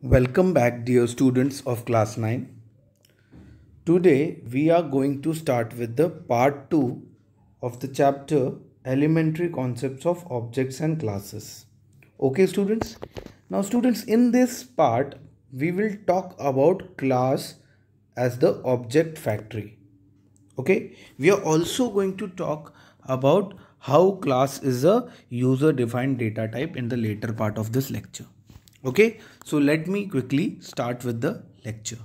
Welcome back, dear students of class 9. Today we are going to start with the part 2 of the chapter Elementary Concepts of Objects and Classes. Okay, students? Now, students, in this part we will talk about class as the object factory. Okay, we are also going to talk about how class is a user defined data type in the later part of this lecture. Okay, so let me quickly start with the lecture.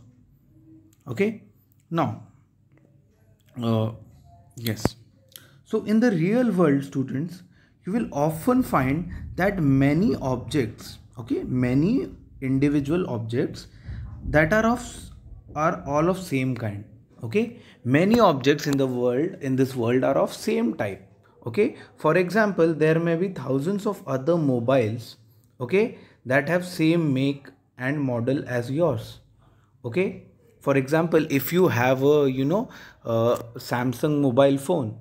Okay, now yes, so in the real world, students, you will often find that many objects, okay, many individual objects that are all of same kind. Okay, many objects in this world are of same type. Okay, for example, there may be thousands of other mobiles, okay, that have same make and model as yours. Okay, for example, if you have a Samsung mobile phone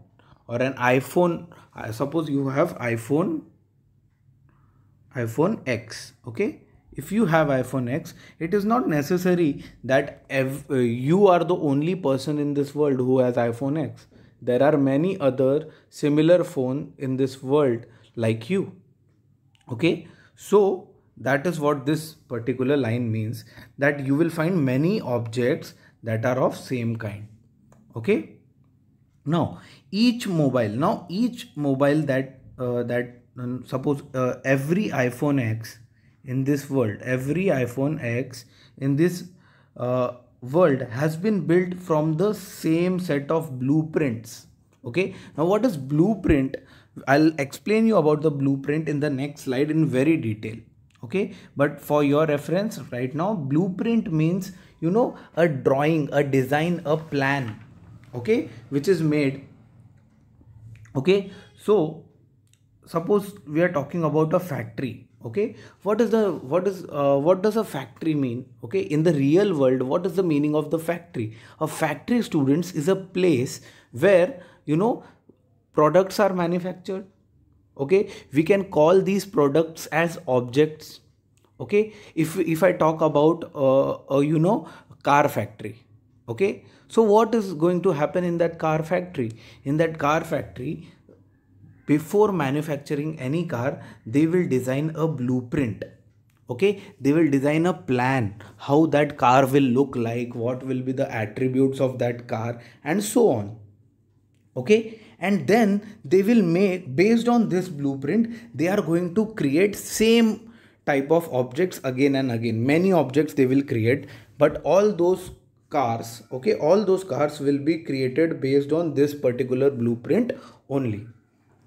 or an iPhone, suppose you have iPhone X. Okay, if you have iPhone X, it is not necessary that you are the only person in this world who has iPhone X. There are many other similar phone in this world like you. Okay, so that is what this particular line means, that you will find many objects that are of same kind. Okay, now each mobile suppose every iPhone X in this world, every iPhone X in this world has been built from the same set of blueprints. Okay, now what is blueprint? I'll explain you about the blueprint in the next slide in very detail. Okay, but for your reference right now, blueprint means a drawing, a design, a plan, okay, which is made. Okay, so suppose we are talking about a factory. Okay, what does a factory mean? Okay, in the real world, what is the meaning of the factory? A factory, students, is a place where products are manufactured. Okay, we can call these products as objects. Okay, if I talk about car factory. Okay, so what is going to happen in that car factory? In that car factory, before manufacturing any car, they will design a blueprint. Okay, they will design a plan how that car will look like, what will be the attributes of that car, and so on. Okay, and then they will make, based on this blueprint, they are going to create same type of objects again and again. Many objects they will create, but all those cars, okay, all those cars will be created based on this particular blueprint only.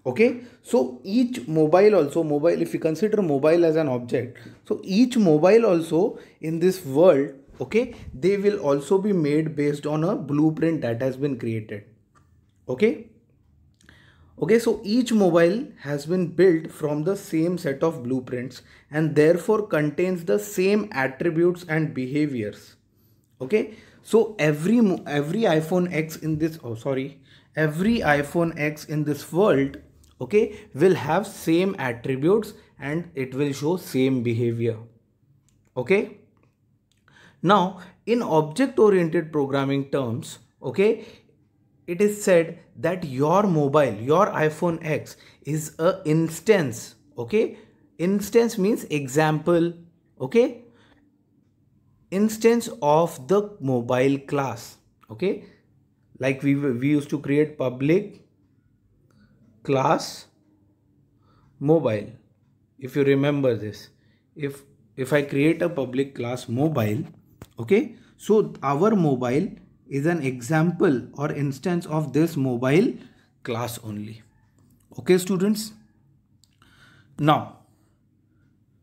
Okay, so each mobile, if you consider mobile as an object, so each mobile also in this world, okay, they will also be made based on a blueprint that has been created. Okay, so each mobile has been built from the same set of blueprints and therefore contains the same attributes and behaviors. Okay, so every iPhone X in this every iPhone X in this world, okay, will have same attributes and it will show same behavior. Okay, now in object oriented programming terms, okay, it is said that your mobile, your iPhone X, is a instance. Okay, instance means example. Okay, instance of the mobile class. Okay, like we used to create public class mobile. If you remember this, if I create a public class mobile, okay, so our mobile is an example or instance of this mobile class only. Okay, students, now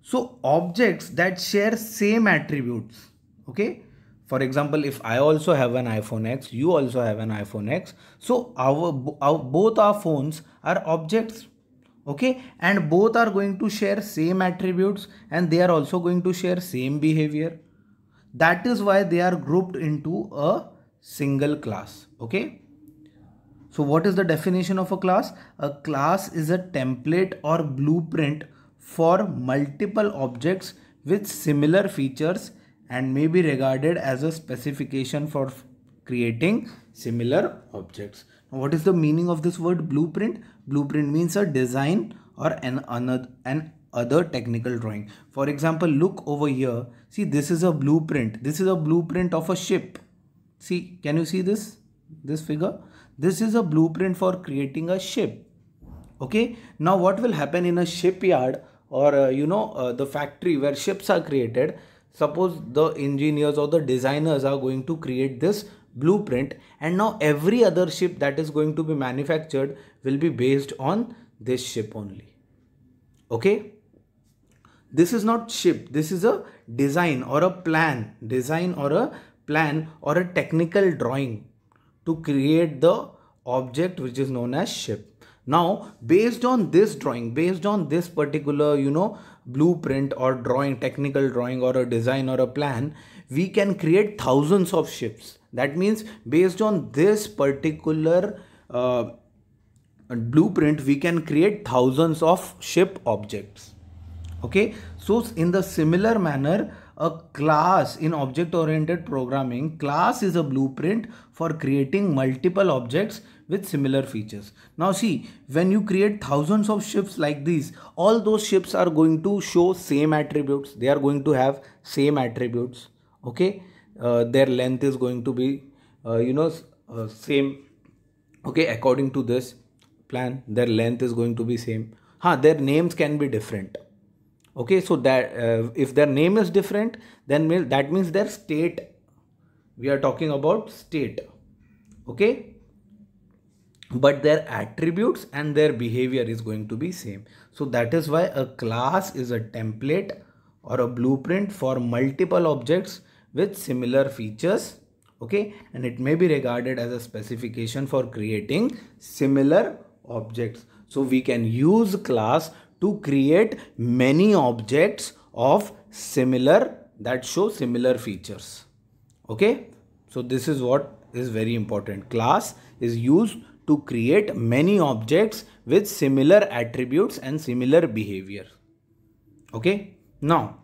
so objects that share same attributes. Okay, for example, if I also have an iPhone X, you also have an iPhone X, so both our phones are objects. Okay, and both are going to share same attributes and they are also going to share same behavior. That is why they are grouped into a single class. Okay, so what is the definition of a class? A class is a template or blueprint for multiple objects with similar features and may be regarded as a specification for creating similar objects. Now, what is the meaning of this word blueprint? Blueprint means a design or an other technical drawing. For example, look over here. See, this is a blueprint. This is a blueprint of a ship. See, can you see this figure? This is a blueprint for creating a ship. Okay, now what will happen in a shipyard or the factory where ships are created? Suppose the engineers or the designers are going to create this blueprint, and now every other ship that is going to be manufactured will be based on this ship only. Okay, this is not ship, this is a design or a plan, or a technical drawing to create the object which is known as ship. Now, based on this drawing, based on this particular, blueprint or drawing, technical drawing or a design or a plan, we can create thousands of ships. That means based on this particular blueprint, we can create thousands of ship objects. Okay, so in the similar manner, a class in object-oriented programming, class is a blueprint for creating multiple objects with similar features. Now see, when you create thousands of ships like these, all those ships are going to show same attributes. They are going to have same attributes. Okay, their length is going to be, same. Okay, according to this plan, their length is going to be same. Their names can be different. Okay, so that if their name is different, then that means their state. We are talking about state. Okay, but their attributes and their behavior is going to be same. So that is why a class is a template or a blueprint for multiple objects with similar features. Okay, and it may be regarded as a specification for creating similar objects. So we can use class to create many objects of similar, that show similar features. Okay, so this is what is very important. Class is used to create many objects with similar attributes and similar behavior. Okay, now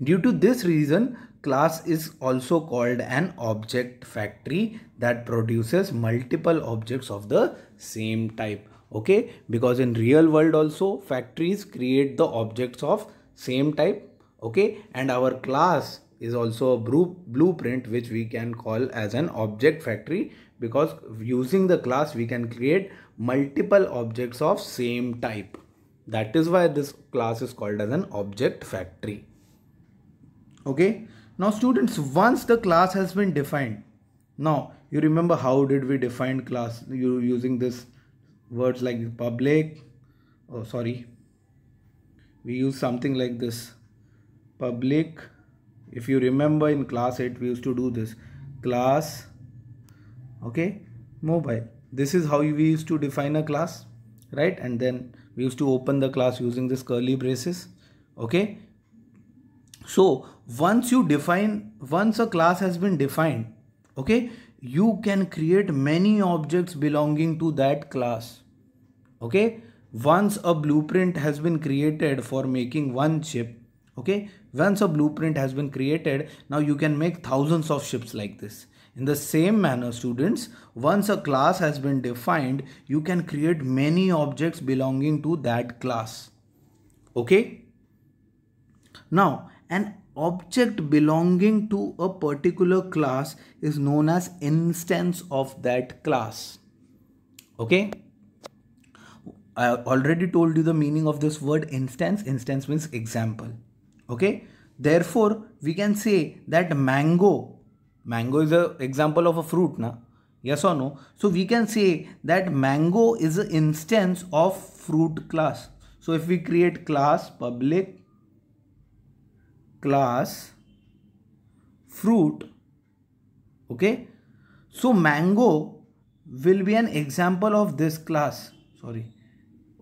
due to this reason, class is also called an object factory that produces multiple objects of the same type. Okay, because in real world also factories create the objects of same type. Okay, and our class is also a blueprint which we can call as an object factory, because using the class we can create multiple objects of same type. That is why this class is called as an object factory. Okay, now students, once the class has been defined, now you remember how did we define class? You using this words like public, we use something like this, public. If you remember in class 8 we used to do this, class, okay, mobile. This is how we used to define a class, right? And then we used to open the class using this curly braces. Okay, so once a class has been defined, okay, you can create many objects belonging to that class. Okay, once a blueprint has been created for making one ship, okay, once a blueprint has been created, now you can make thousands of ships like this. In the same manner, students, once a class has been defined, you can create many objects belonging to that class. Okay, now an object belonging to a particular class is known as instance of that class. Okay, I already told you the meaning of this word instance. Instance means example. Okay, therefore we can say that mango is an example of a fruit, na? Yes or no? So we can say that mango is an instance of fruit class. So if we create class public class fruit, okay, so mango will be an example of this class.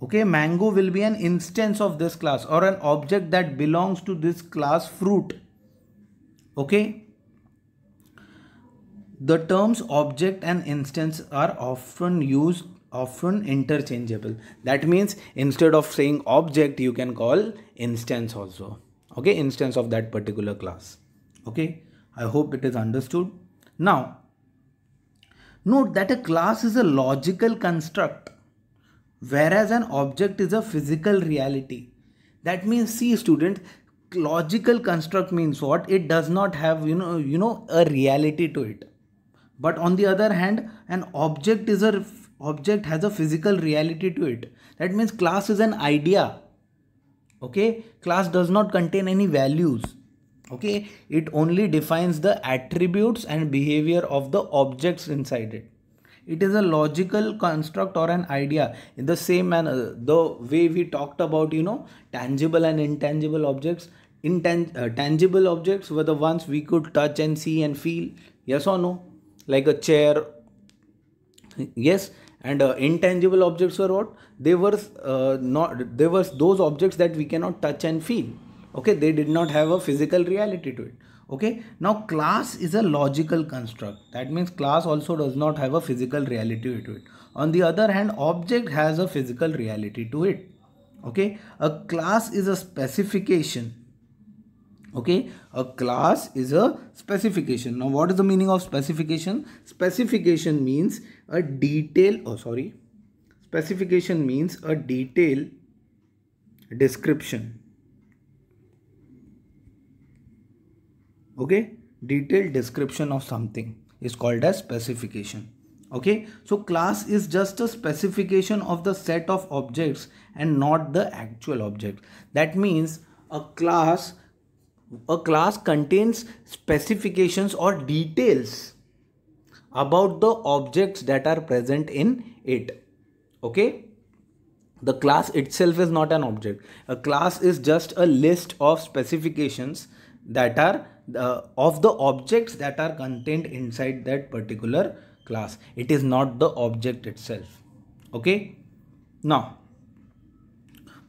Okay, mango will be an instance of this class or an object that belongs to this class fruit. Okay, the terms object and instance are often interchangeable. That means instead of saying object, you can call instance also. Okay, instance of that particular class. Okay, I hope it is understood. Now, note that a class is a logical construct, whereas an object is a physical reality. That means, see students, logical construct means what? It does not have a reality to it. But on the other hand, an object has a physical reality to it. That means class is an idea. Okay, class does not contain any values. Okay, it only defines the attributes and behavior of the objects inside it. It is a logical construct or an idea. In the same manner, the way we talked about tangible and intangible objects. Tangible objects were the ones we could touch and see and feel, yes or no, like a chair. Yes. And intangible objects were what? They were not, they were those objects that we cannot touch and feel. Okay, they did not have a physical reality to it. Okay, now class is a logical construct. That means class also does not have a physical reality to it. On the other hand, object has a physical reality to it. Okay, a class is a specification. Okay, a class is a specification. Now what is the meaning of specification? Specification means a detail, specification means a detail description. Okay, detailed description of something is called as specification. Okay, so class is just a specification of the set of objects and not the actual object. That means a class contains specifications or details about the objects that are present in it. Okay, the class itself is not an object. A class is just a list of specifications that are of the objects that are contained inside that particular class. It is not the object itself. Okay, now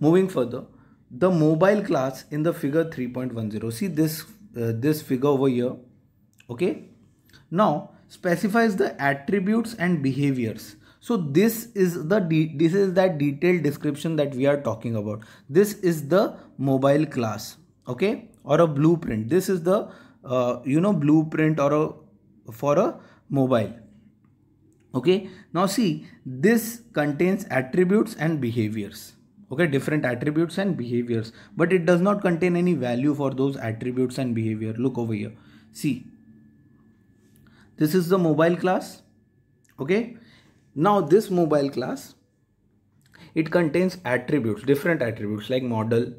moving further, the mobile class in the figure 3.10, see this figure over here. Okay, now specifies the attributes and behaviors. So this is that detailed description that we are talking about. This is the mobile class. Okay, or a blueprint. This is the blueprint for a mobile. Okay, now see, this contains attributes and behaviors. Okay, different attributes and behaviors, but it does not contain any value for those attributes and behavior. Look over here, see, this is the mobile class. Okay, now this mobile class, it contains attributes, different attributes like model,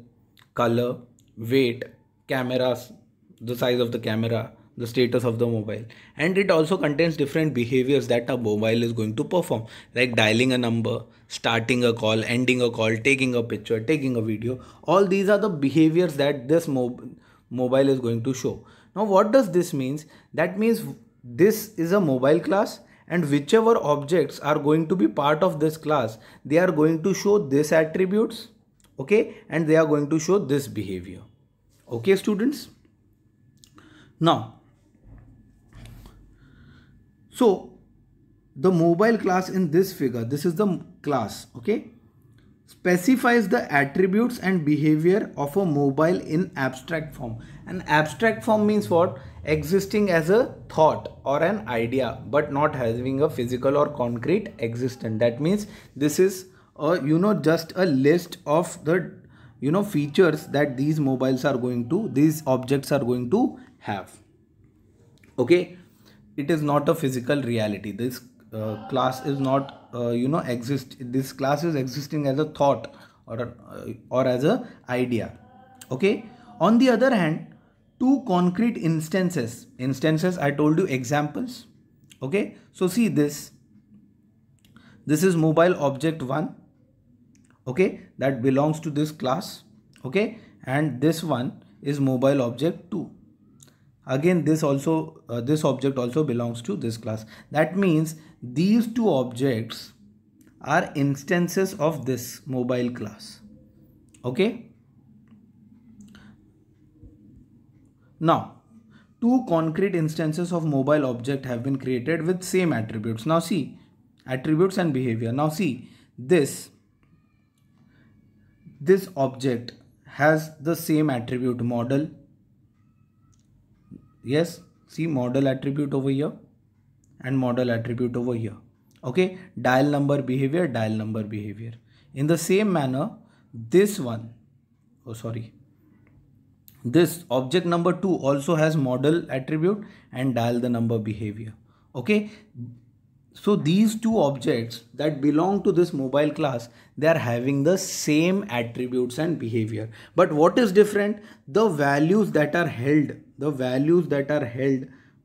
color, weight, cameras, the size of the camera, the status of the mobile, and it also contains different behaviors that a mobile is going to perform, like dialing a number, starting a call, ending a call, taking a picture, taking a video. All these are the behaviors that this mobile is going to show. Now what does this means? That means this is a mobile class, and whichever objects are going to be part of this class, they are going to show this attributes. Okay, and they are going to show this behavior. Okay students, now so the mobile class in this figure, this is the class. Okay, specifies the attributes and behavior of a mobile in abstract form. An abstract form means what? Existing as a thought or an idea, but not having a physical or concrete existence. That means this is a just a list of the features that these objects are going to have. Okay, it is not a physical reality. This class is not this class is existing as a thought or as a idea. Okay, on the other hand, two concrete instances, I told you examples. Okay, so see this is mobile object 1. Okay, that belongs to this class. Okay, and this one is mobile object 2. Again, this object also belongs to this class. That means these two objects are instances of this mobile class. Okay, now two concrete instances of mobile object have been created with same attributes. Now see, attributes and behavior. Now see, this object has the same attribute model. Yes, see model attribute over here and model attribute over here. Okay, dial number behavior, dial number behavior. In the same manner, this one, this object number 2 also has model attribute and dial the number behavior. Okay, so these two objects that belong to this mobile class, they are having the same attributes and behavior. But what is different? The values that are held,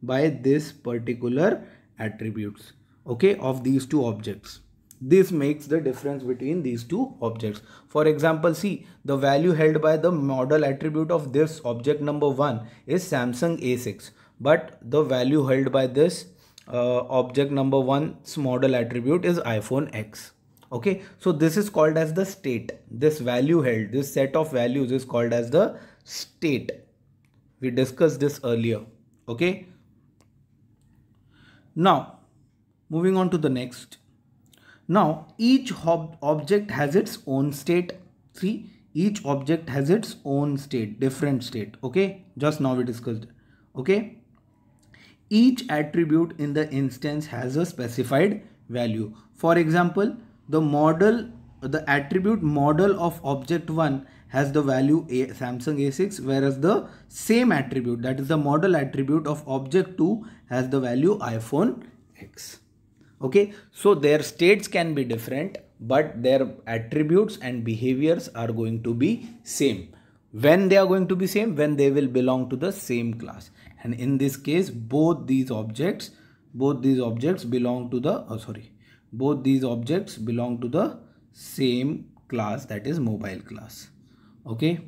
by this particular attributes, okay, of these two objects. This makes the difference between these two objects. For example, see, the value held by the model attribute of this object number 1 is Samsung A6, but the value held by this object number 1's model attribute is iPhone X. Okay, so this is called as the state. This value held, this set of values is called as the state. We discussed this earlier. Okay, now moving on to the next. Now each object has its own state. See, each object has its own state, different state. Okay, just now we discussed. Okay, each attribute in the instance has a specified value. For example, the attribute model of object 1 has the value Samsung A6, whereas the same attribute, that is the model attribute of object 2, has the value iPhone X. Okay, so their states can be different, but their attributes and behaviors are going to be same. When they are going to be same? When they will belong to the same class. And in this case, both these objects belong to the same class, that is mobile class. Okay,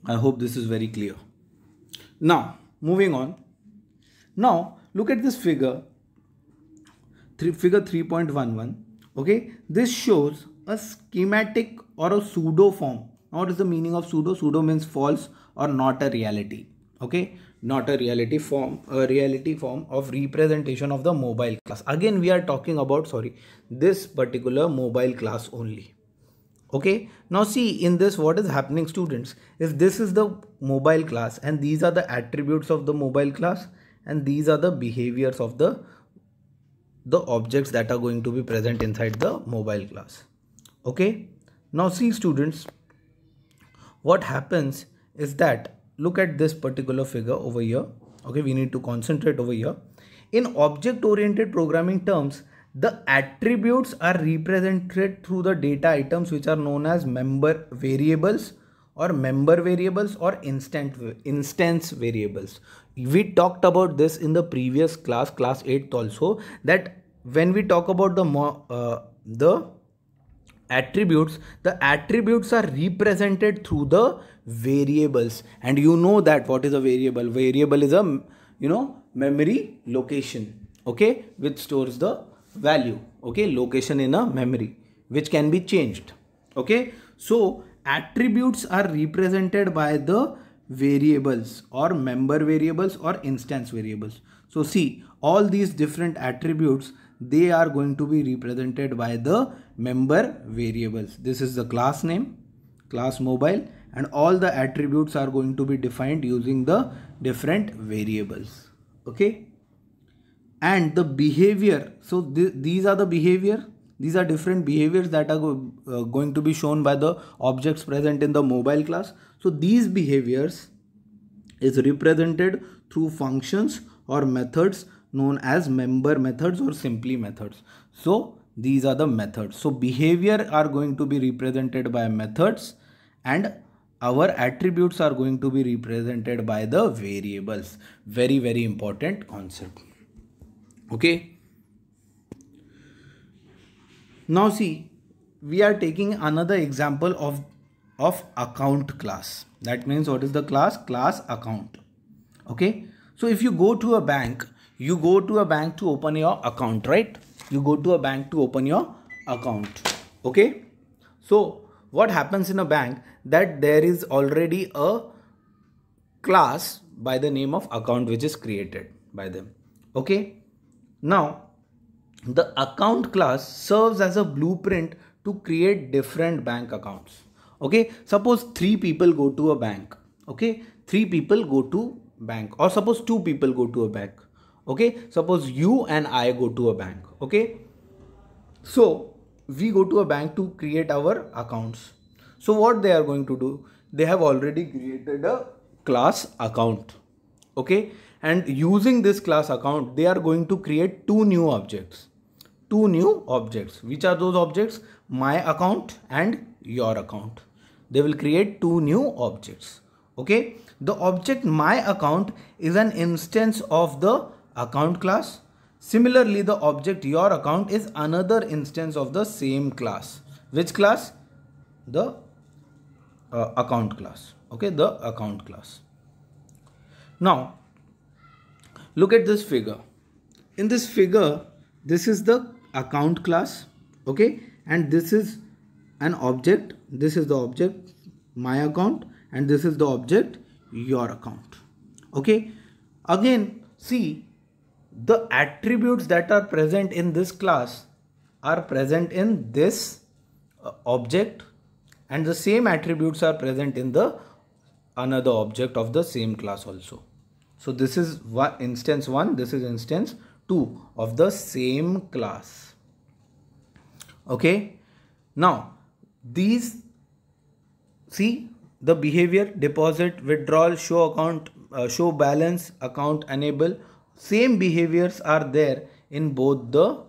I hope this is very clear. Now moving on. Now look at this figure 3.11. okay, this shows a schematic or a pseudo form. What is the meaning of pseudo? Pseudo means false or not a reality. Okay, not a reality form, a reality form of representation of the mobile class. Again, we are talking about this particular mobile class only. Okay, now see, in this what is happening, students, is this is the mobile class and these are the attributes of the mobile class and these are the behaviors of the objects that are going to be present inside the mobile class. Okay, now see, students, what happens is that, look at this particular figure over here. Okay, we need to concentrate over here. In object oriented programming terms, the attributes are represented through the data items which are known as member variables or instance variables. We talked about this in the previous class 8th also, that when we talk about the attributes, the attributes are represented through the variables. And you know that what is a variable? Variable is a memory location, okay, which stores the value, okay, location in a memory which can be changed. Okay, so attributes are represented by the variables or member variables or instance variables. So see, all these different attributes, they are going to be represented by the member variables. This is the class name, class mobile, and all the attributes are going to be defined using the different variables. Okay, and the behavior, so these are the behavior, these are different behaviors that are going to be shown by the objects present in the mobile class. So these behaviors is represented through functions or methods known as member methods or simply methods. So these are the methods. So behavior are going to be represented by methods and our attributes are going to be represented by the variables. Very, very important concept. Okay. Now see, we are taking another example of account class. That means what is the class? Class account. Okay. So if you go to a bank, you go to a bank to open your account, right? You go to a bank to open your account. Okay. So what happens in a bank, that there is already a class by the name of account which is created by them. Okay. Now the account class serves as a blueprint to create different bank accounts. Okay, suppose three people go to a bank. Okay, three people go to bank, or suppose two people go to a bank. Okay, suppose you and I go to a bank. Okay, so we go to a bank to create our accounts. So what they are going to do? They have already created a class account. Okay, and using this class account, they are going to create two new objects. Two new objects. Which are those objects? My account and your account. They will create two new objects. Okay, the object my account is an instance of the account class. Similarly, the object your account is another instance of the same class. Which class? The account class. Okay, the account class. Now, look at this figure. In this figure, this is the account class. Okay, and this is an object. This is the object my account, and this is the object your account. Okay, again, see, the attributes that are present in this class are present in this object, and the same attributes are present in the another object of the same class also. So this is instance 1, this is instance 2 of the same class. Okay, now these, see, the behavior, deposit, withdrawal, show account, show balance, account, enable, same behaviors are there in both the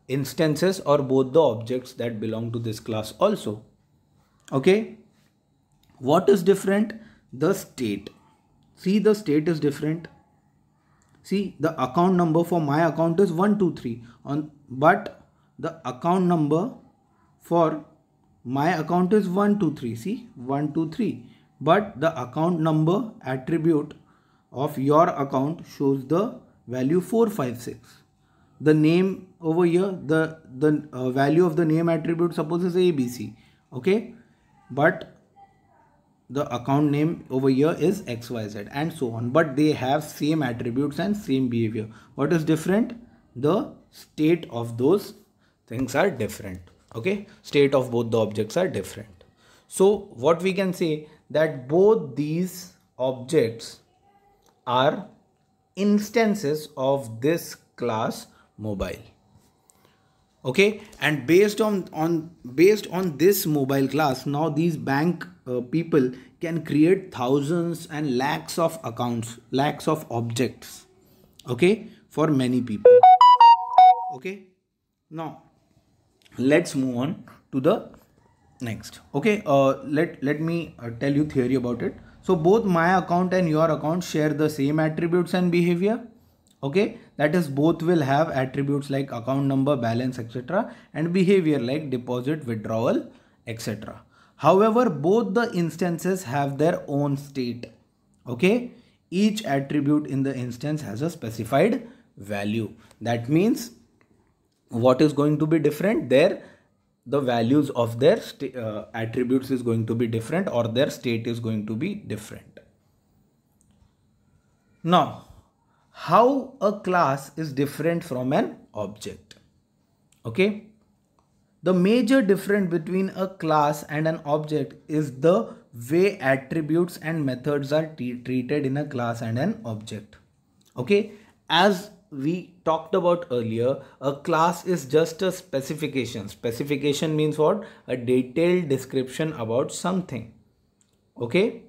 instances or both the objects that belong to this class also. Okay, what is different? The state. See, the state is different. See, the account number for my account is 123 but the account number for my account is 123. See, 123, but the account number attribute of your account shows the value 456. The name over here, the value of the name attribute suppose is ABC. Okay, but the account name over here is XYZ and so on, but they have same attributes and same behavior. What is different? The state of those things are different. Okay, state of both the objects are different. So what we can say, that both these objects are instances of this class mobile. Okay, and based on this mobile class, now these bank people can create thousands and lakhs of accounts, lakhs of objects. Okay, for many people. Okay, now let's move on to the next. Okay, let me tell you theory about it. So both my account and your account share the same attributes and behavior. Okay, that is, both will have attributes like account number, balance, etc., and behavior like deposit, withdrawal, etc. However, both the instances have their own state. Okay, each attribute in the instance has a specified value. That means what is going to be different there? The values of their attributes is going to be different, or their state is going to be different. Now, how a class is different from an object? Okay, the major difference between a class and an object is the way attributes and methods are treated in a class and an object. Okay, as we talked about earlier, a class is just a specification. Specification means what? A detailed description about something. Okay,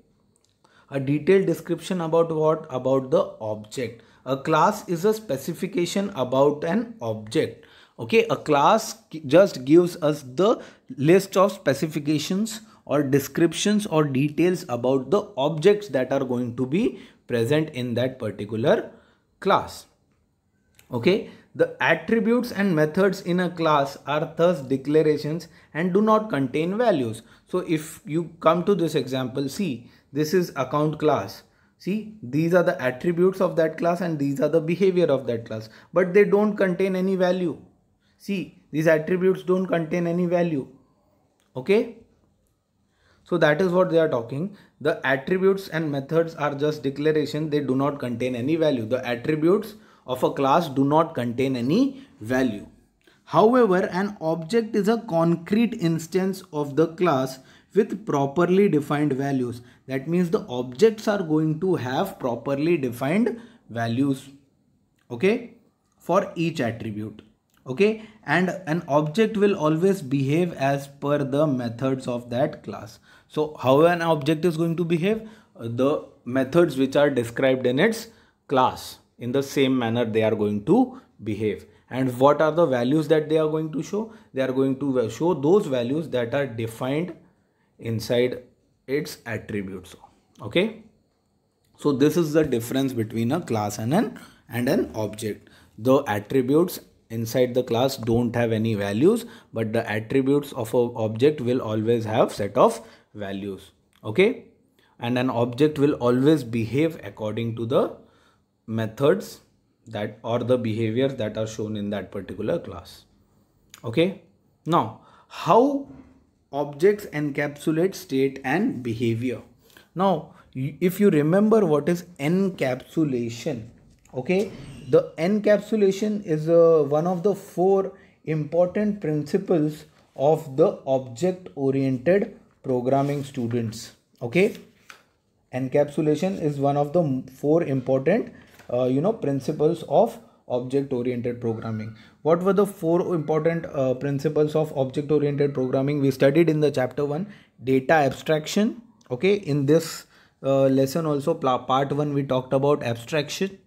a detailed description about what? About the object. A class is a specification about an object. Okay, a class just gives us the list of specifications or descriptions or details about the objects that are going to be present in that particular class. Okay, the attributes and methods in a class are thus declarations and do not contain values. So if you come to this example, see, this is account class. See, these are the attributes of that class and these are the behavior of that class, but they don't contain any value. See, these attributes don't contain any value. Okay, so that is what they are talking. The attributes and methods are just declaration. They do not contain any value. The attributes of a class do not contain any value. However, an object is a concrete instance of the class with properly defined values. That means the objects are going to have properly defined values, okay, for each attribute, okay, and an object will always behave as per the methods of that class. So how an object is going to behave? The methods which are described in its class, in the same manner they are going to behave. And what are the values that they are going to show? They are going to show those values that are defined inside its attributes, okay. So this is the difference between a class and an object. The attributes inside the class don't have any values, but the attributes of an object will always have set of values, okay. And an object will always behave according to the methods that or the behaviors that are shown in that particular class, okay. Now, how objects encapsulate state and behavior? Now, if you remember what is encapsulation, okay, the encapsulation is one of the 4 important principles of the object oriented programming students, okay. Encapsulation is one of the 4 important principles of object oriented programming. What were the 4 important principles of object oriented programming? We studied in the chapter 1, data abstraction, okay. In this lesson also, part 1, we talked about abstraction,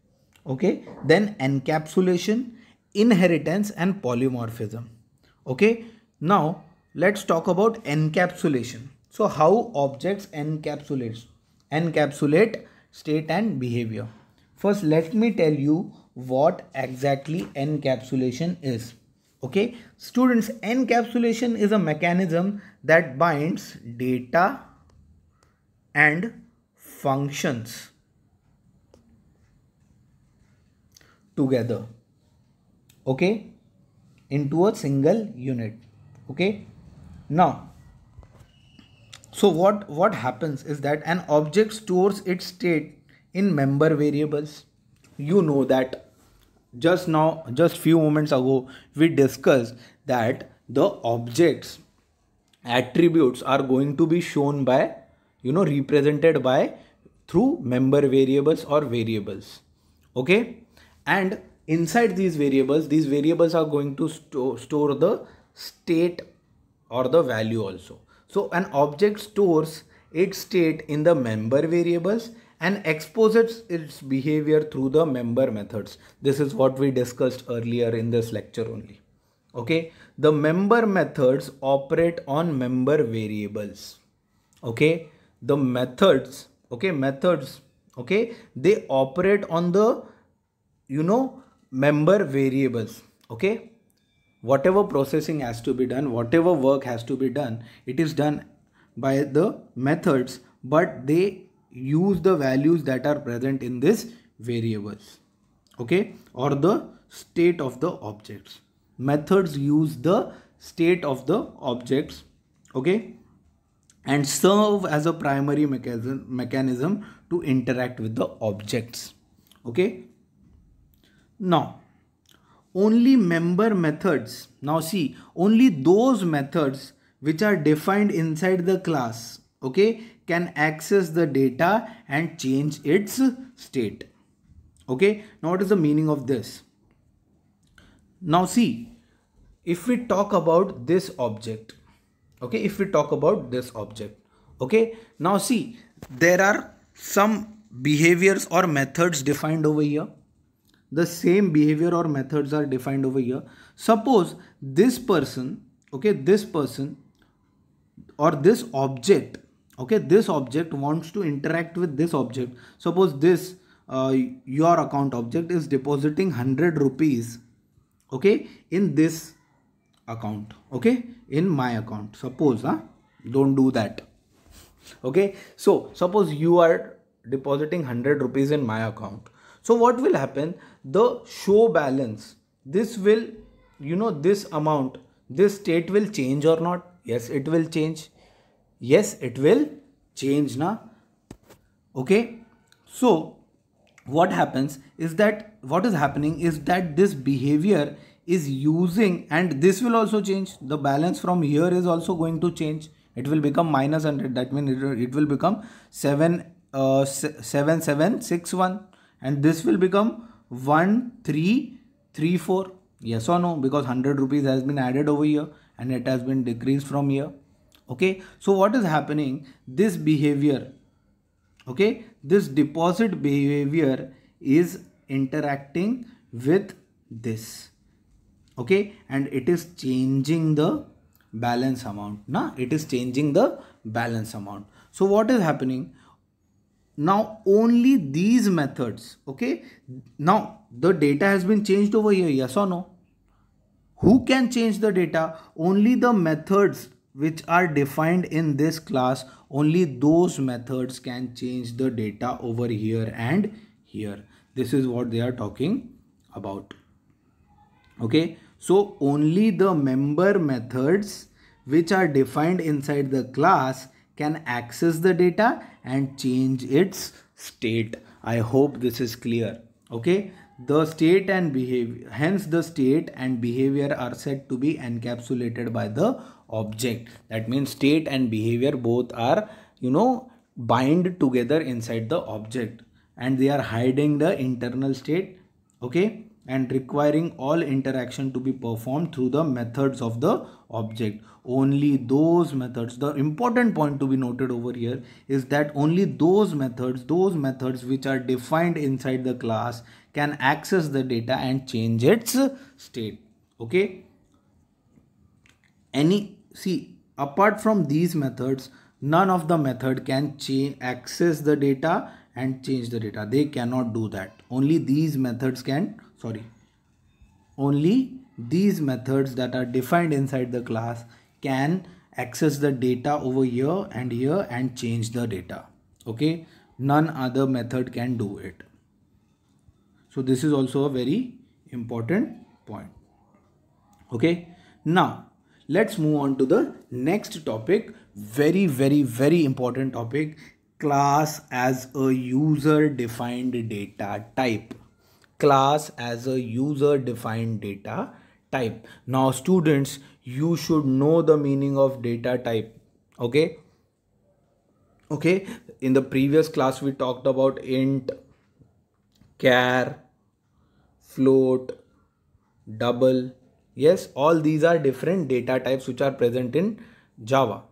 okay. Then encapsulation, inheritance and polymorphism, okay. Now let's talk about encapsulation. So how objects encapsulate state and behavior. First, let me tell you what exactly encapsulation is, okay. Students, encapsulation is a mechanism that binds data and functions together, okay, into a single unit, okay. Now, so what happens is that an object stores its state in member variables. You know that just few moments ago we discussed that the objects attributes are going to be shown by, represented by through member variables or variables, okay. And inside these variables are going to store the state or the value also. So an object stores its state in the member variables and exposes its behavior through the member methods. This is what we discussed earlier in this lecture only, okay. The member methods operate on member variables, okay. The methods, okay, they operate on the member variables, okay. Whatever processing has to be done, whatever work has to be done, it is done by the methods, but they use the values that are present in this variables, okay, or the state of the objects. Methods use the state of the objects, okay, and serve as a primary mechanism to interact with the objects, okay. Now, only member methods, now see, only those methods which are defined inside the class, okay, can access the data and change its state, okay. Now what is the meaning of this? Now see, if we talk about this object, okay, okay, now see, there are some behaviors or methods defined over here. The same behavior or methods are defined over here. Suppose this person, okay, or this object, okay, this object wants to interact with this object. Suppose this your account object is depositing 100 rupees, okay, in this account, okay, in my account. Suppose, don't do that, okay. So suppose you are depositing 100 rupees in my account. So what will happen? The show balance, this will, this amount, this state will change or not? Yes, it will change. Yes, it will change, na? Okay. So what happens is that, what is happening is that this behavior is using, and this will also change. The balance from here is also going to change It will become minus 100. That means it will become 7761, and this will become 1334. Yes or no? Because 100 rupees has been added over here and it has been decreased from here. Okay, so what is happening? This behavior, okay, this deposit behavior is interacting with this, okay, and it is changing the balance amount. It is changing the balance amount. So what is happening now? Only these methods, okay, now the data has been changed over here. Yes or no? Who can change the data? Only the methods which are defined in this class. Only those methods can change the data over here and here. This is what they are talking about. Okay, so only the member methods which are defined inside the class can access the data and change its state. I hope this is clear. Okay, the state and behavior, hence the state and behavior are said to be encapsulated by the object. That means state and behavior both are, bind together inside the object, and they are hiding the internal state, okay, and requiring all interaction to be performed through the methods of the object. Only those methods, the important point to be noted over here is that only those methods which are defined inside the class can access the data and change its state. Okay, apart from these methods, none of the method can access the data and change the data. They cannot do that. Only these methods that are defined inside the class can access the data over here and change the data. Okay, none other method can do it. So this is also a very important point. Okay, now let's move on to the next topic. Very, very, very important topic. Class as a user defined data type. Class as a user defined data type. Now students, you should know the meaning of data type. Okay, in the previous class we talked about int, char, float, double. Yes, all these are different data types which are present in Java.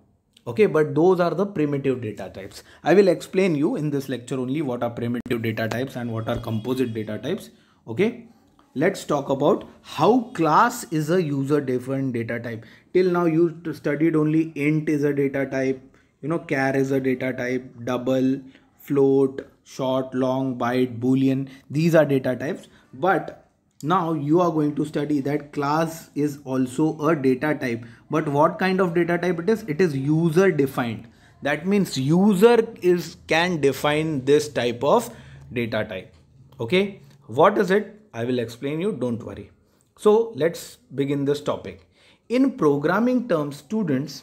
Okay, but those are the primitive data types. I will explain you in this lecture only what are primitive data types and what are composite data types. Okay, let's talk about how class is a user defined data type. Till now you studied only int is a data type, char is a data type, double, float, short, long, byte, boolean. These are data types. But now you are going to study that class is also a data type. But what kind of data type it is? It is user defined. That means user can define this type of data type. Okay, what is it? I will explain you, don't worry. So let's begin this topic. In programming terms, students,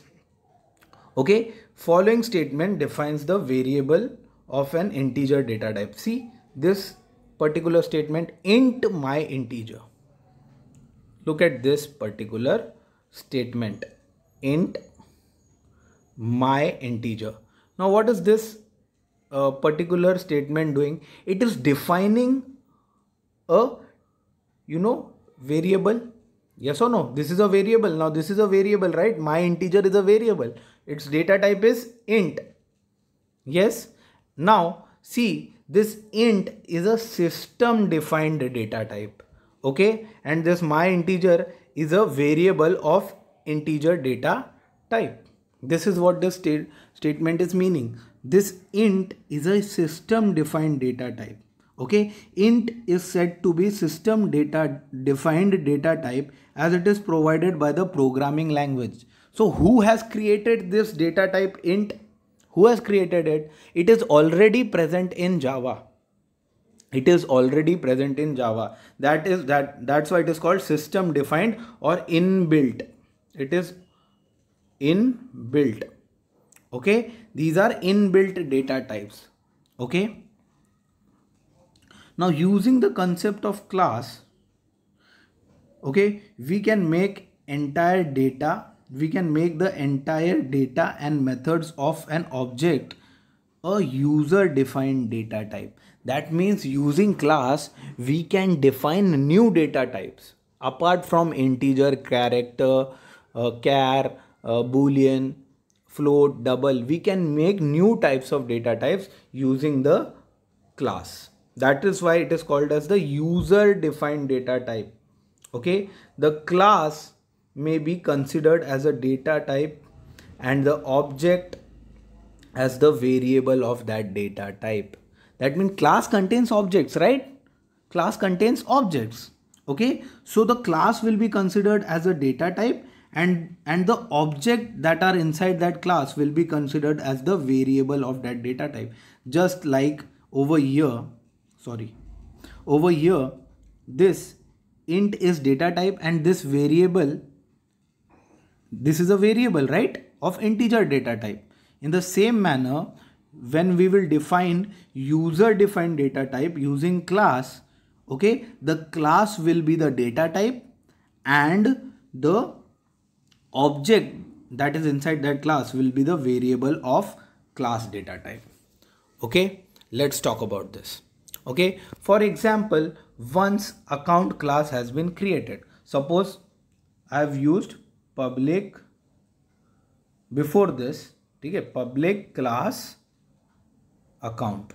okay, following statement defines the variable of an integer data type. See this particular statement, int my integer. Look at this particular statement, int my integer. Now what is this particular statement doing? It is defining a variable. Yes or no? This is a variable. Now this is a variable, right? My integer is a variable. Its data type is int. Yes. Now see, this int is a system defined data type. Okay, and this my integer is a variable of integer data type. This is what the statement is meaning. This int is a system defined data type. Okay, int is said to be system defined data type as it is provided by the programming language. So who has created this data type int? Who has created it? It is already present in Java. It is already present in Java. That's why it is called system defined or inbuilt. It is inbuilt. Okay, these are inbuilt data types. Okay, now using the concept of class, okay, we can make entire data we can make the entire data and methods of an object a user defined data type. That means using class we can define new data types apart from integer, character, char, boolean, float, double. We can make new types of data types using the class. That is why it is called as the user defined data type. Okay, the class may be considered as a data type and the object as the variable of that data type. That means class contains objects, right? Class contains objects. Okay, so the class will be considered as a data type, and the object that are inside that class will be considered as the variable of that data type. Just like over here, over here, this int is data type and this variable, this is a variable, right, of integer data type. In the same manner, when we will define user defined data type using class, okay, the class will be the data type and the object that is inside that class will be the variable of class data type. Okay, let's talk about this. Okay, for example, once account class has been created, suppose I have used public before this, okay, public class account.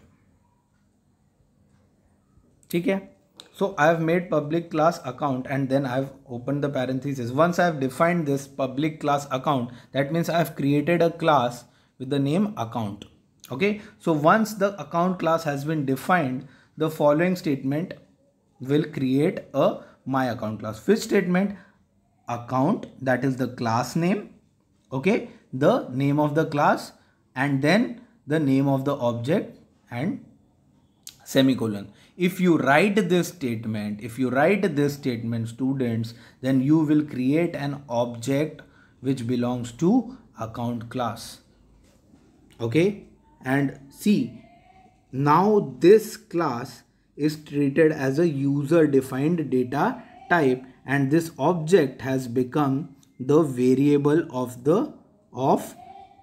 Okay, so I have made public class account and then I have opened the parenthesis. Once I have defined this public class account, that means I have created a class with the name account. Okay, so once the account class has been defined, the following statement will create a my account class. Which statement? Account, that is the class name, okay, the name of the class, and then the name of the object and semicolon. If you write this statement, students, then you will create an object which belongs to account class. Okay, and see, now this class is treated as a user defined data type and this object has become the variable of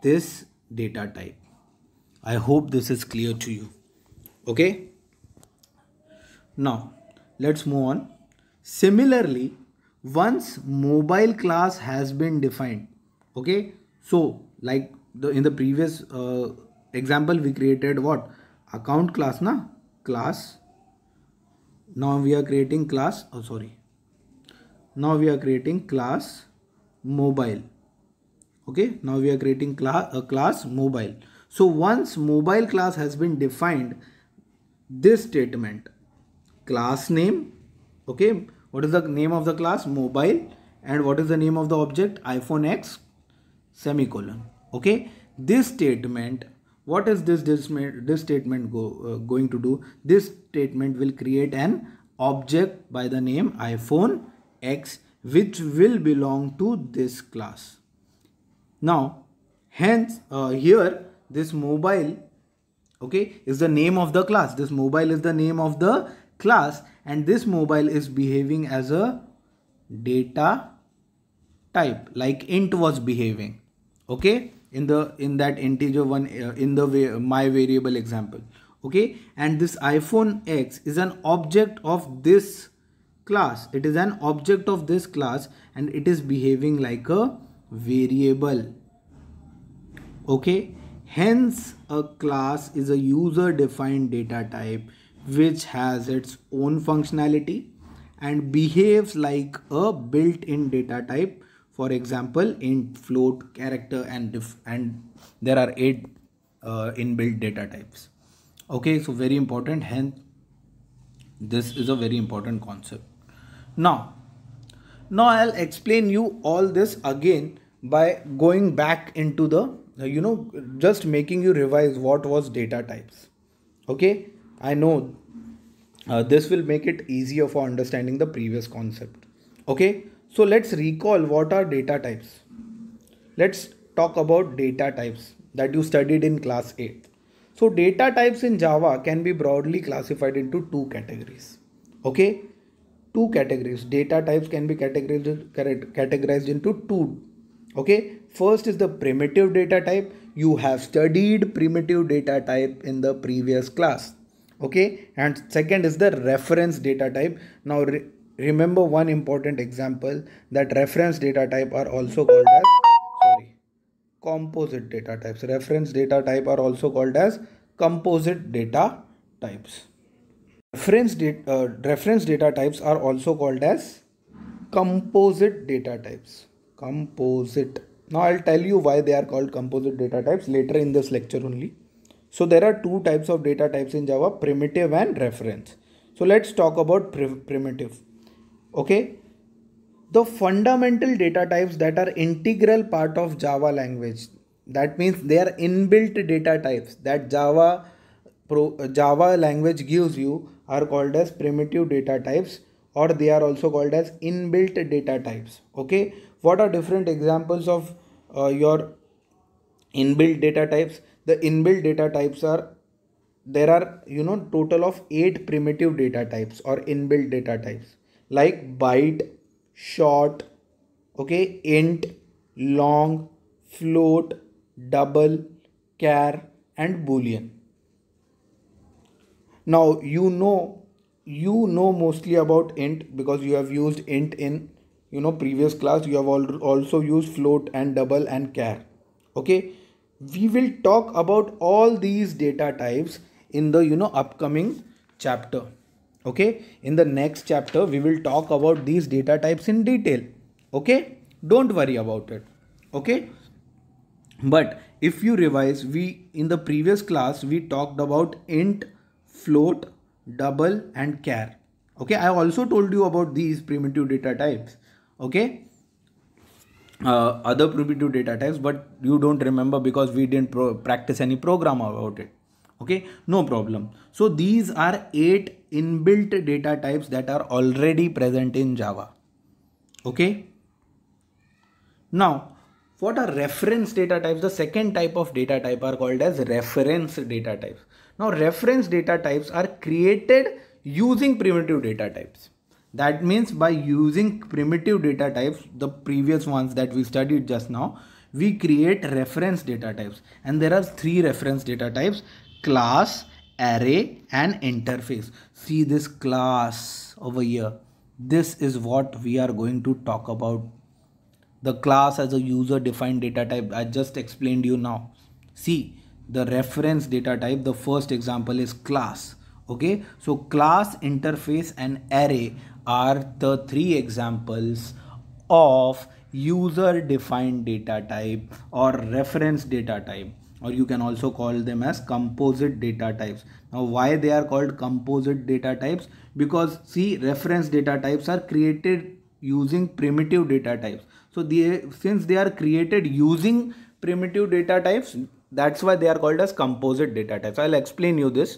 this data type. I hope this is clear to you. Okay, now let's move on. Similarly, once mobile class has been defined, okay, so like in the previous example we created what? Account class, na? Class. Now we are creating class, now we are creating class mobile. Okay, now we are creating class mobile. So once mobile class has been defined, this statement, class name, okay, what is the name of the class? Mobile. And what is the name of the object? iPhone X, semicolon. Okay, this statement, what is this statement going to do? This statement will create an object by the name iPhone X which will belong to this class. Now hence here this mobile, okay, is the name of the class. This mobile is the name of the class and this mobile is behaving as a data type like int was behaving, okay, in that integer one in the my variable example. Okay, and this iPhone X is an object of this class. It is an object of this class and it is behaving like a variable. Okay, hence a class is a user defined data type which has its own functionality and behaves like a built-in data type. For example, int, float, character, and there are 8 inbuilt data types. Okay, so very important. Hence, this is a very important concept. Now I'll explain you all this again by going back into the just making you revise what was data types. Okay, I know this will make it easier for understanding the previous concept. Okay, so let's recall what are data types. Let's talk about data types that you studied in class 8. So data types in Java can be broadly classified into 2 categories. Okay, 2 categories. Data types can be categorized into 2 Okay, first is the primitive data type. You have studied primitive data type in the previous class. Okay, and second is the reference data type. Now remember one important example, that reference data type are also called as, sorry, composite data types. Reference data type are also called as composite data types. Reference data types are also called as composite data types. Composite. Now I'll tell you why they are called composite data types later in this lecture only. So there are two types of data types in Java, primitive and reference. So let's talk about primitive. Okay. The fundamental data types that are integral part of Java language. That means they are inbuilt data types that Java language gives you are called as primitive data types, or they are also called as inbuilt data types. Okay, what are different examples of your inbuilt data types? The inbuilt data types are, there are total of 8 primitive data types or inbuilt data types, like byte, short, okay, int, long, float, double, char, and boolean. Now you know mostly about int because you have used int in previous class. You have also used float and double and char. Okay, we will talk about all these data types in the upcoming chapter. Okay, in the next chapter we will talk about these data types in detail. Okay, don't worry about it. Okay, but if you revise, we in the previous class we talked about int, float, double, and char. Okay, I also told you about these primitive data types. Okay, other primitive data types, but you don't remember because we didn't practice any program about it. Okay, no problem. So these are 8 inbuilt data types that are already present in Java. Okay, now what are reference data types? The second type of data type are called as reference data types. Now reference data types are created using primitive data types. That means by using primitive data types, the previous ones that we studied just now, we create reference data types. And there are 3 reference data types: class, array, and interface. See this class over here. This is what we are going to talk about. The class as a user defined data type, I just explained you now. See, the reference data type, the first example is class. Okay, so class, interface, and array are the 3 examples of user defined data type or reference data type, or you can also call them as composite data types. Now why they are called composite data types? Because see, reference data types are created using primitive data types. So since they are created using primitive data types, that's why they are called as composite data types. I'll explain you this,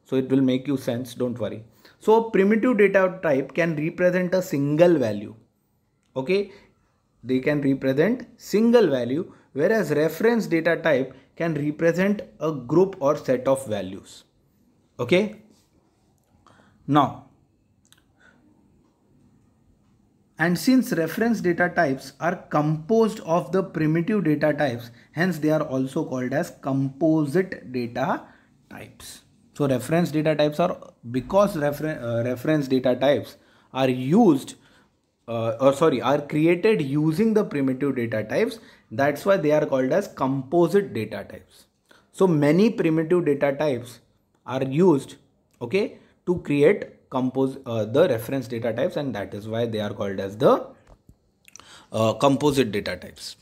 so it will make you sense, don't worry. So primitive data type can represent a single value. Okay, they can represent single value, whereas reference data type can represent a group or set of values. Okay, now, and since reference data types are composed of the primitive data types, hence they are also called as composite data types. So reference data types are, because reference data types are used are created using the primitive data types, that's why they are called as composite data types. So many primitive data types are used, okay, to create the reference data types, and that is why they are called as the composite data types.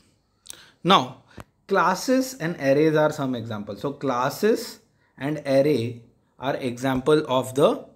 Now classes and arrays are some examples. So classes and array are example of the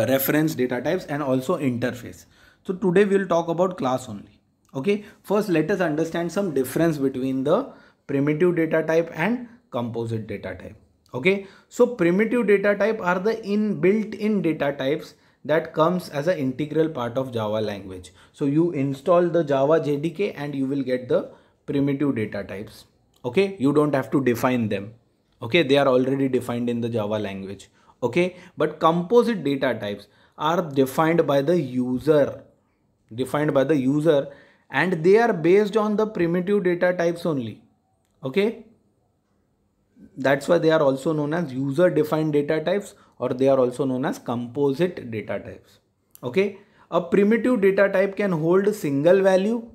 reference data types and also interface. So today we will talk about class only. Okay, first let us understand some difference between the primitive data type and composite data type. Okay, so primitive data type are the built-in data types that comes as an integral part of Java language. So you install the Java JDK and you will get the primitive data types. Okay, you don't have to define them. Okay, they are already defined in the Java language. Okay, but composite data types are defined by the user and they are based on the primitive data types only. Okay, that's why they are also known as user defined data types, or they are also known as composite data types. Okay, a primitive data type can hold a single value,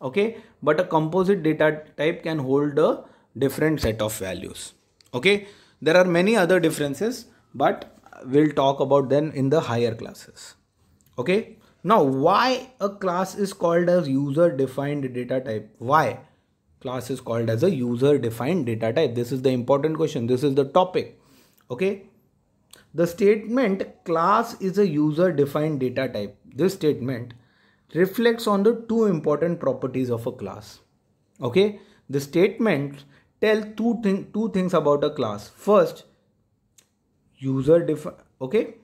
okay, but a composite data type can hold a different set of values. Okay, there are many other differences, but we'll talk about them in the higher classes. Okay, now why a class is called as user defined data type? Why class is called as a user defined data type? This is the important question. This is the topic. Okay, the statement class is a user defined data type, this statement reflects on the two important properties of a class. Okay, the statement tell two things about a class. First, user defined. Okay,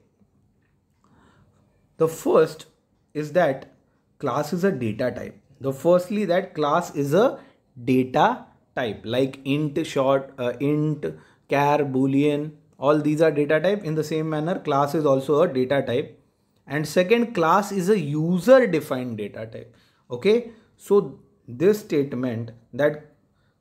the first is that class is a data type. The firstly, that class is a data type, like int, short, int, char, boolean, all these are data type. In the same manner, class is also a data type. And second, class is a user defined data type. Okay, so this statement that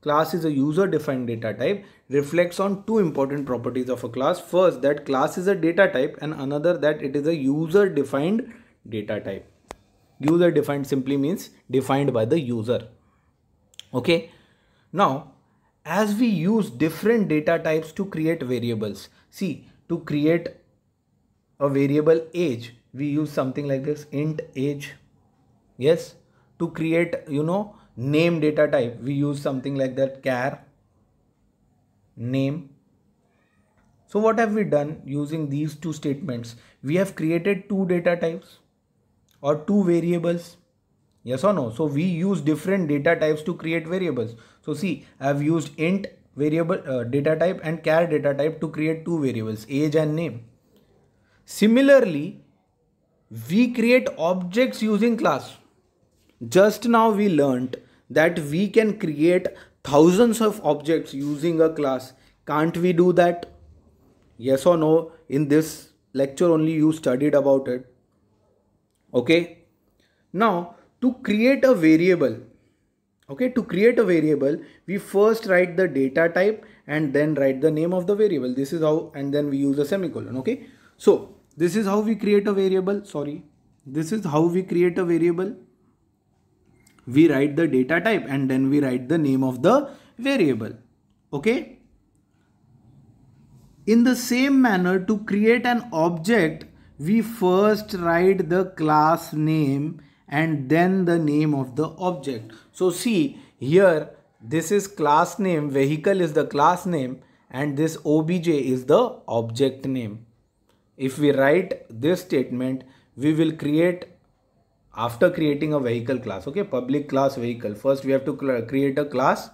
class is a user defined data type reflects on two important properties of a class. First, that class is a data type, and another that it is a user defined data type. User defined simply means defined by the user. Okay, now as we use different data types to create variables, see, to create a variable age, we use something like this, int age. Yes, to create, name data type, we use something like that, char name. So what have we done using these two statements? We have created two data types or two variables. Yes or no? So we use different data types to create variables. So see, I have used int variable data type and char data type to create two variables, age and name. Similarly, we create objects using class. Just now we learnt that we can create thousands of objects using a class. Can't we do that? Yes or no? In this lecture only you studied about it. Okay. Now to create a variable, we first write the data type and then write the name of the variable. This is how, and then we use a semicolon. Okay. So this is how we create a variable. We write the data type and then we write the name of the variable. Okay. In the same manner, to create an object, we first write the class name and then the name of the object. So see here, this is class name, vehicle is the class name, and this obj is the object name. If we write this statement, we will create, after creating a vehicle class, okay, public class vehicle, first we have to create a class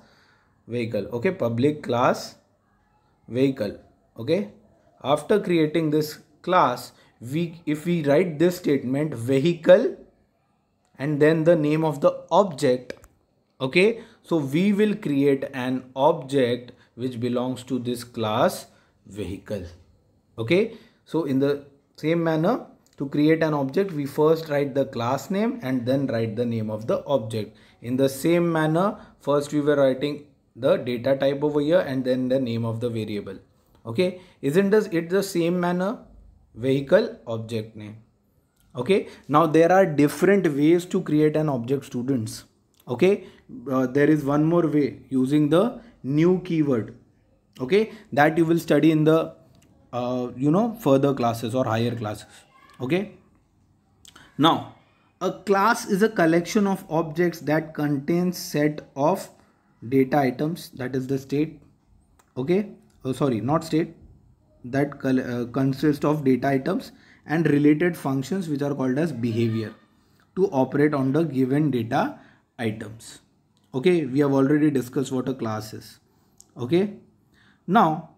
vehicle, okay, public class vehicle. Okay, after creating this class, if we write this statement, vehicle and then the name of the object, okay, so we will create an object which belongs to this class vehicle. Okay, so in the same manner, to create an object, we first write the class name and then write the name of the object. In the same manner, first we were writing the data type over here and then the name of the variable. Okay, isn't it the same manner? Vehicle, object name. Okay, now there are different ways to create an object, students. Okay, there is one more way, using the new keyword. Okay, that you will study in the further classes or higher classes. Okay, now a class is a collection of objects that contains set of data items, that is the state. Okay, not state, that consist of data items and related functions which are called as behavior to operate on the given data items. Okay, we have already discussed what a class is. Okay, now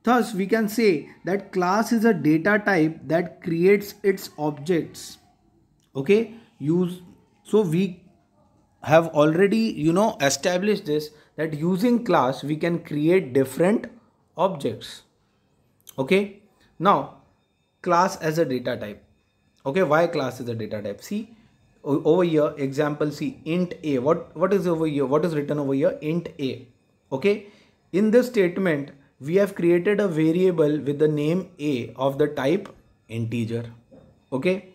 thus we can say that class is a data type that creates its objects. Okay, so we have already established this, that using class we can create different objects. Okay, now class as a data type. Okay, why class is a data type? See, over here, example C, int a. What is over here? What is written over here? Int a. Okay. In this statement, we have created a variable with the name a of the type integer. Okay.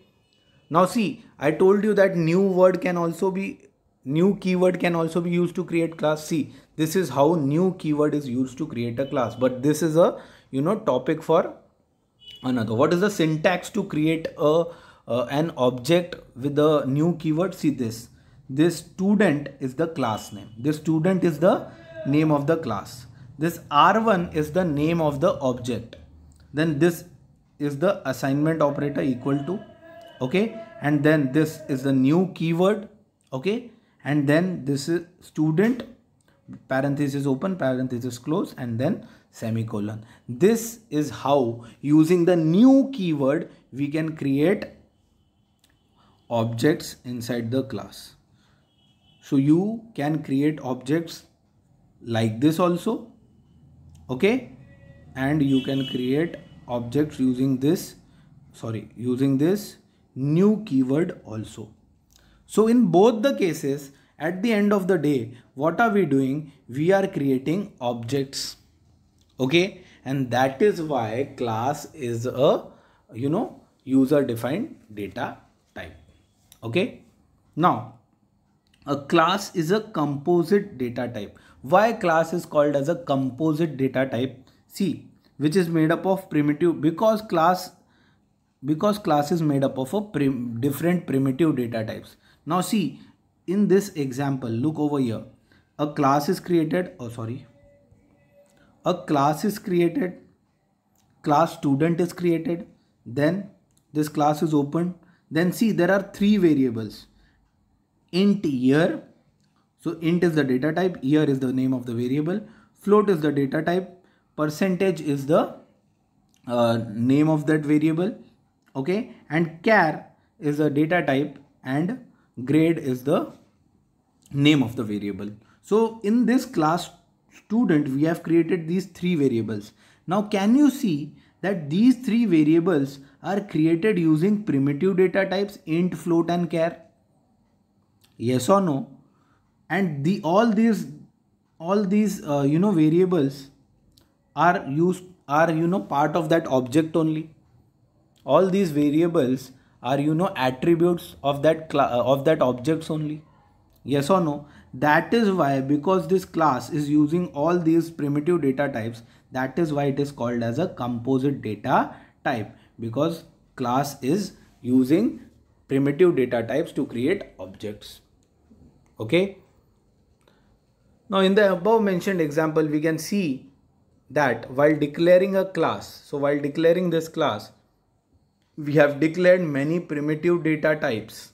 Now see, I told you that new keyword can also be used to create class. See, this is how new keyword is used to create a class. But this is a topic for another. What is the syntax to create an object with a new keyword? See this. This student is the class name. This student is the name of the class. This R1 is the name of the object. Then this is the assignment operator equal to. Okay, and then this is the new keyword. Okay, and then this is student, parenthesis open, parenthesis close, and then semicolon. This is how, using the new keyword, we can create objects inside the class. So you can create objects like this also. Okay, and you can create objects using this new keyword also. So in both the cases, at the end of the day, what are we doing? We are creating objects. Okay, and that is why class is a user defined data type. Okay, now a class is a composite data type. Why class is called as a composite data type? See, which is made up of primitive, because class is made up of different primitive data types. Now see, in this example, look over here. A class is created, class student is created, then this class is opened. Then see, there are three variables. Int year, so int is the data type, year is the name of the variable, float is the data type, percentage is the name of that variable. Okay, and char is the data type, and grade is the name of the variable. So in this class student, we have created these three variables. Now can you see that these three variables are created using primitive data types int, float, and char? Yes or no? And all these variables are part of that object only. All these variables are attributes of that objects only. Yes or no? That is why, because this class is using all these primitive data types, that is why it is called as a composite data type, because class is using primitive data types to create objects. Okay. Now in the above mentioned example, we can see that while declaring a class, so while declaring this class, we have declared many primitive data types.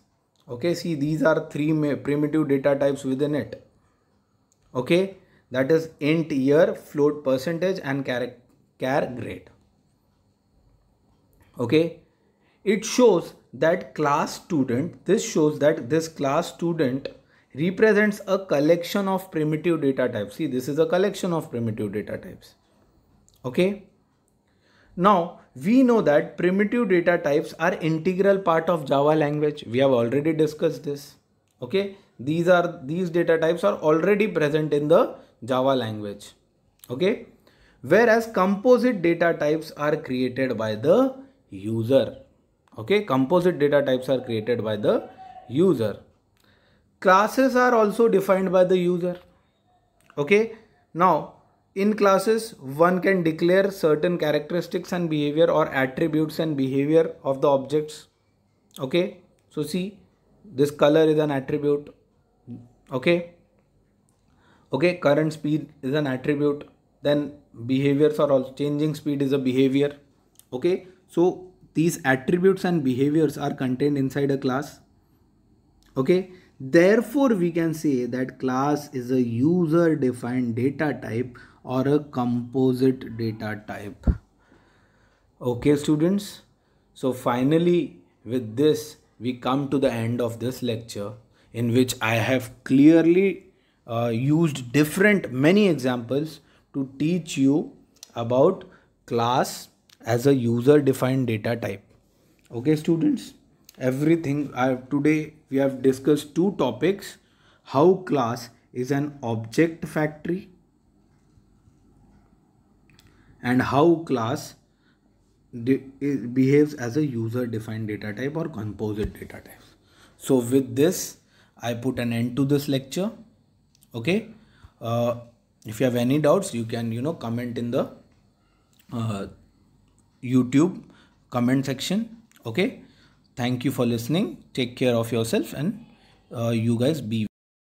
Okay, see, these are three primitive data types within it. Okay, that is int year, float percentage, and char grade. Okay, it shows that class student, this shows that this class student represents a collection of primitive data types. See, this is a collection of primitive data types. Okay. Now we know that primitive data types are integral part of Java language. We have already discussed this. Okay. These data types are already present in the Java language. Okay. Whereas composite data types are created by the user. Okay. Composite data types are created by the user. Classes are also defined by the user. Okay. Now in classes, one can declare certain characteristics and behavior, or attributes and behavior of the objects. Okay. So see, this color is an attribute. Okay. Okay. Current speed is an attribute. Then behaviors are also, changing speed is a behavior. Okay. So these attributes and behaviors are contained inside a class. Okay. Therefore, we can say that class is a user defined data type or a composite data type. Okay, students. So finally, with this, we come to the end of this lecture, in which I have clearly used many examples to teach you about class as a user defined data type. Okay, students. everything. Today we have discussed two topics: how class is an object factory and how class behaves as a user defined data type or composite data types. So with this I put an end to this lecture. Okay, if you have any doubts, you can comment in the YouTube comment section. Okay, thank you for listening. Take care of yourself, and you guys be